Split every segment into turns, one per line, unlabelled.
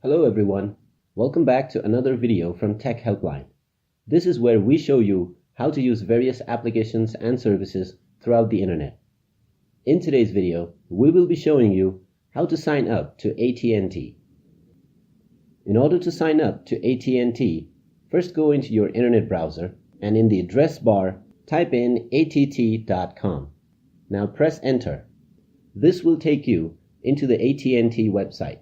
Hello everyone, welcome back to another video from Tech Helpline. This is where we show you how to use various applications and services throughout the internet. In today's video, we will be showing you how to sign up to At&t. In order to sign up to At&t, first go into your internet browser and in the address bar, type in att.com. Now press enter. This will take you into the At&t website.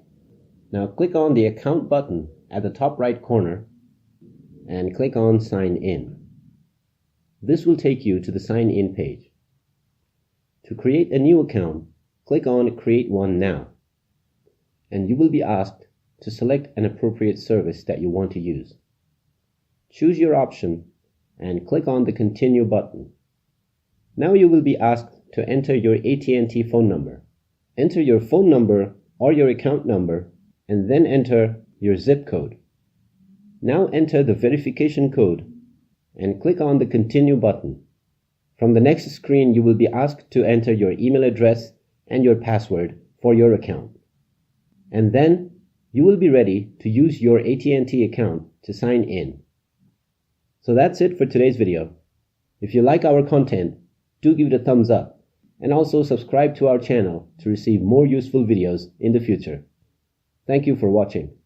Now click on the account button at the top right corner and click on sign in. This will take you to the sign in page. To create a new account, click on create one now and you will be asked to select an appropriate service that you want to use. Choose your option and click on the continue button. Now you will be asked to enter your At&t phone number. Enter your phone number or your account number and then enter your zip code. Now enter the verification code and click on the continue button. From the next screen, you will be asked to enter your email address and your password for your account. And then you will be ready to use your At&t account to sign in. So that's it for today's video. If you like our content, do give it a thumbs up and also subscribe to our channel to receive more useful videos in the future. Thank you for watching.